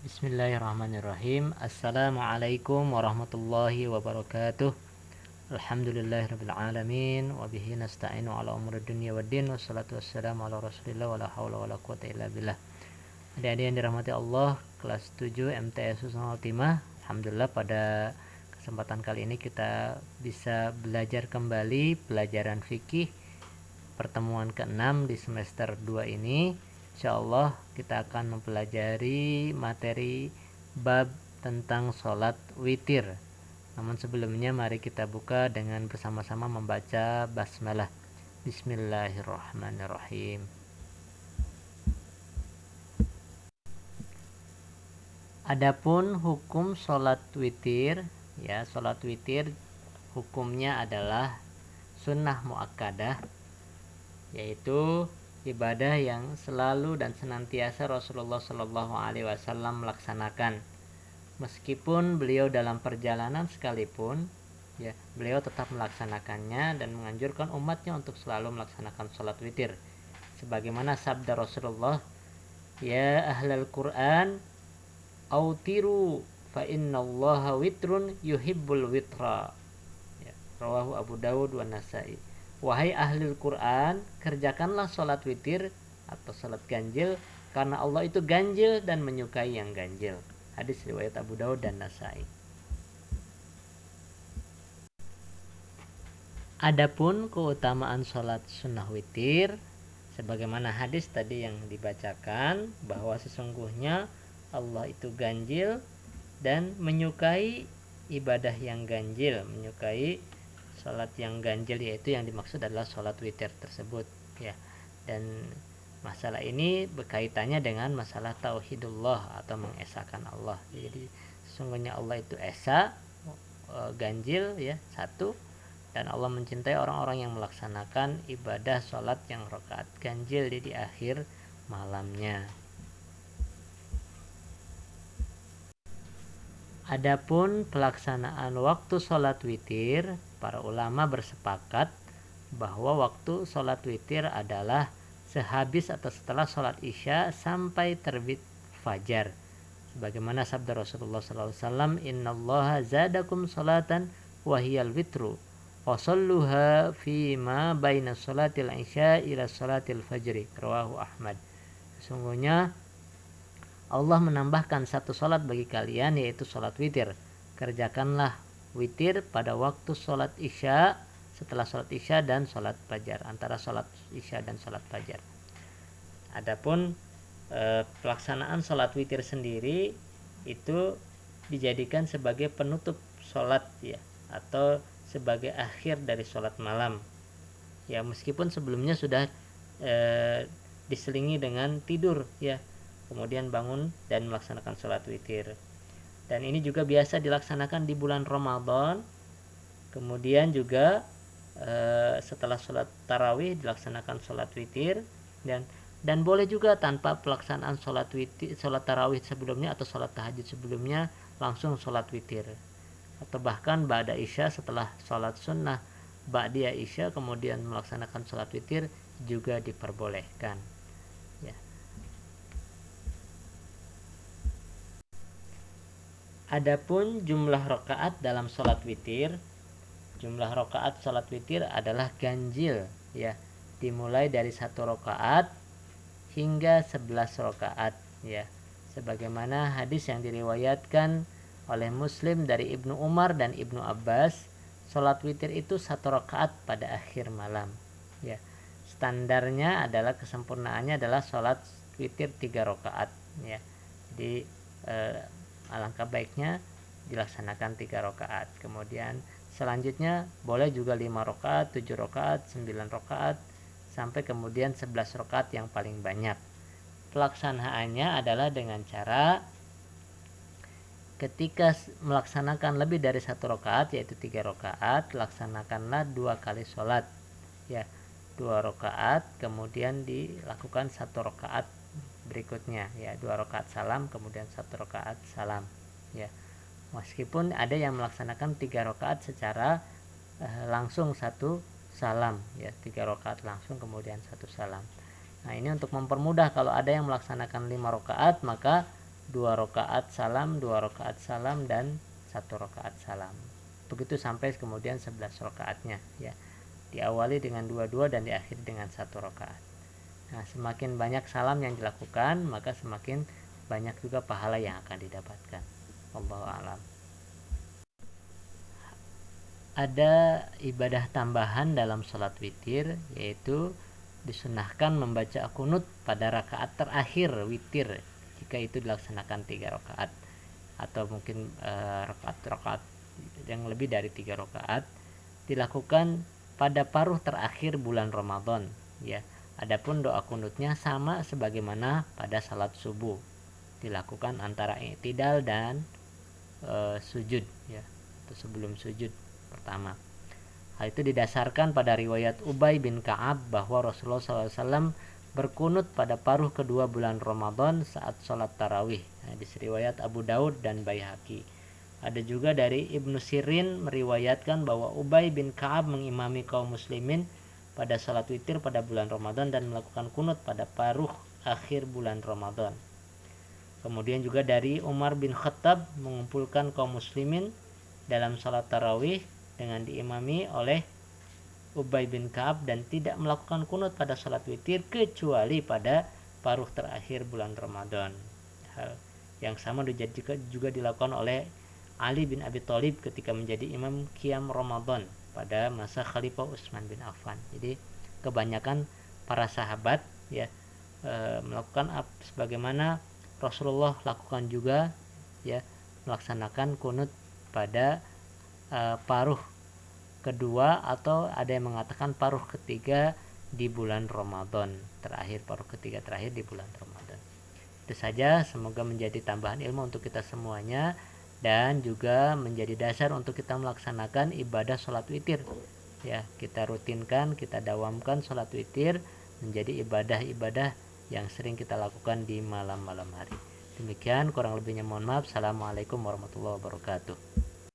Bismillahirrahmanirrahim. Assalamualaikum warahmatullahi wabarakatuh. Alhamdulillahirabbil alamin wa bihi nasta'inu ala umuri dunya waddin wassalatu wassalamu ala Rasulillah wala haula wala quwwata illa billah. Adik-adik yang dirahmati Allah, kelas 7 MTS Husnul Khotimah. Alhamdulillah pada kesempatan kali ini kita bisa belajar kembali pelajaran fikih pertemuan ke-6 di semester 2 ini. Insyaallah kita akan mempelajari materi bab tentang sholat witir. Namun sebelumnya mari kita buka dengan bersama-sama membaca basmalah. Bismillahirrahmanirrahim. Adapun hukum sholat witir, ya, sholat witir hukumnya adalah sunnah muakkadah, yaitu ibadah yang selalu dan senantiasa Rasulullah Shallallahu Alaihi Wasallam melaksanakan. Meskipun beliau dalam perjalanan sekalipun, ya, beliau tetap melaksanakannya dan menganjurkan umatnya untuk selalu melaksanakan sholat witir. Sebagaimana sabda Rasulullah, ya ahlal Quran, autiru fa innallaha witrun yuhibbul witra. Ya, rawahu Abu Dawud wa Nasai. Wahai ahli Quran, kerjakanlah sholat witir atau sholat ganjil, karena Allah itu ganjil dan menyukai yang ganjil. Hadis riwayat Abu Dawud dan Nasai. Adapun keutamaan sholat sunnah witir, sebagaimana hadis tadi yang dibacakan, bahwa sesungguhnya Allah itu ganjil dan menyukai ibadah yang ganjil, menyukai sholat yang ganjil, yaitu yang dimaksud adalah sholat witir tersebut, ya. Dan masalah ini berkaitannya dengan masalah tauhidullah atau mengesahkan Allah. Jadi sesungguhnya Allah itu esa, ganjil, ya, satu, dan Allah mencintai orang-orang yang melaksanakan ibadah sholat yang rakaat ganjil di akhir malamnya. Adapun pelaksanaan waktu sholat witir, para ulama bersepakat bahwa waktu sholat witir adalah sehabis atau setelah sholat isya sampai terbit fajar. Sebagaimana sabda Rasulullah SAW, innallaha zadakum sholatan wahiyal witru wasalluha fima baina sholatil isya ila sholatil fajri. Rawahu Ahmad. Sesungguhnya Allah menambahkan satu sholat bagi kalian, yaitu sholat witir. Kerjakanlah witir pada waktu sholat isya, setelah sholat isya dan sholat fajar, antara sholat isya dan sholat fajar. Adapun pelaksanaan sholat witir sendiri itu dijadikan sebagai penutup sholat, ya, atau sebagai akhir dari sholat malam. Ya, meskipun sebelumnya sudah diselingi dengan tidur, ya, kemudian bangun dan melaksanakan sholat witir. Dan ini juga biasa dilaksanakan di bulan Ramadan. Kemudian juga setelah sholat tarawih dilaksanakan sholat witir, dan boleh juga tanpa pelaksanaan sholat witir, sholat tarawih sebelumnya atau sholat tahajud sebelumnya langsung sholat witir, atau bahkan ba'da isya setelah sholat sunnah ba'da isya kemudian melaksanakan sholat witir juga diperbolehkan, ya. Adapun jumlah rakaat dalam sholat witir, jumlah rakaat sholat witir adalah ganjil, ya, dimulai dari 1 rakaat hingga 11 rakaat, ya, sebagaimana hadis yang diriwayatkan oleh Muslim dari Ibnu Umar dan Ibnu Abbas, sholat witir itu 1 rakaat pada akhir malam, ya. Standarnya adalah, kesempurnaannya adalah sholat witir 3 rakaat, ya. Jadi alangkah baiknya dilaksanakan 3 rakaat. Kemudian selanjutnya boleh juga 5 rakaat, 7 rakaat, 9 rakaat, sampai kemudian 11 rakaat yang paling banyak. Pelaksanaannya adalah dengan cara ketika melaksanakan lebih dari 1 rakaat, yaitu 3 rakaat, laksanakanlah 2 kali sholat, ya, 2 rakaat, kemudian dilakukan 1 rakaat berikutnya, ya, 2 rakaat salam, kemudian 1 rakaat salam, ya. Meskipun ada yang melaksanakan 3 rakaat secara langsung 1 salam, ya, 3 rakaat langsung kemudian 1 salam. Nah, ini untuk mempermudah, kalau ada yang melaksanakan 5 rakaat, maka 2 rakaat salam, 2 rakaat salam, dan 1 rakaat salam. Begitu sampai kemudian 11 rakaatnya ya. Diawali dengan 2-2 dan diakhiri dengan 1 rakaat. Nah, semakin banyak salam yang dilakukan, maka semakin banyak juga pahala yang akan didapatkan. Wallahu a'lam. Ada ibadah tambahan dalam sholat witir, yaitu disunahkan membaca kunut pada rakaat terakhir witir jika itu dilaksanakan 3 rakaat atau mungkin rakaat-rakaat yang lebih dari 3 rakaat dilakukan pada paruh terakhir bulan Ramadan ya. Adapun doa kunutnya sama sebagaimana pada salat subuh, dilakukan antara i'tidal dan sujud ya, atau sebelum sujud pertama. Hal itu didasarkan pada riwayat Ubay bin Ka'ab bahwa Rasulullah SAW berkunut pada paruh kedua bulan Ramadan saat sholat tarawih. Di riwayat Abu Daud dan Baihaqi. Ada juga dari Ibnu Sirin meriwayatkan bahwa Ubay bin Ka'ab mengimami kaum muslimin pada sholat witir pada bulan Ramadan dan melakukan kunut pada paruh akhir bulan Ramadan. Kemudian juga dari Umar bin Khattab mengumpulkan kaum muslimin dalam sholat tarawih dengan diimami oleh Ubay bin Ka'ab dan tidak melakukan kunut pada sholat witir kecuali pada paruh terakhir bulan Ramadan. Hal yang sama juga dilakukan oleh Ali bin Abi Thalib ketika menjadi imam qiyam Ramadan pada masa Khalifah Utsman bin Affan. Jadi kebanyakan para sahabat ya melakukan sebagaimana Rasulullah lakukan juga ya, melaksanakan kunut pada paruh kedua atau ada yang mengatakan paruh ketiga di bulan Ramadan terakhir, paruh ketiga terakhir di bulan Ramadan. Itu saja, semoga menjadi tambahan ilmu untuk kita semuanya dan juga menjadi dasar untuk kita melaksanakan ibadah sholat witir ya. Kita rutinkan, kita dawamkan sholat witir menjadi ibadah-ibadah yang sering kita lakukan di malam-malam hari. Demikian, kurang lebihnya mohon maaf. Assalamualaikum warahmatullahi wabarakatuh.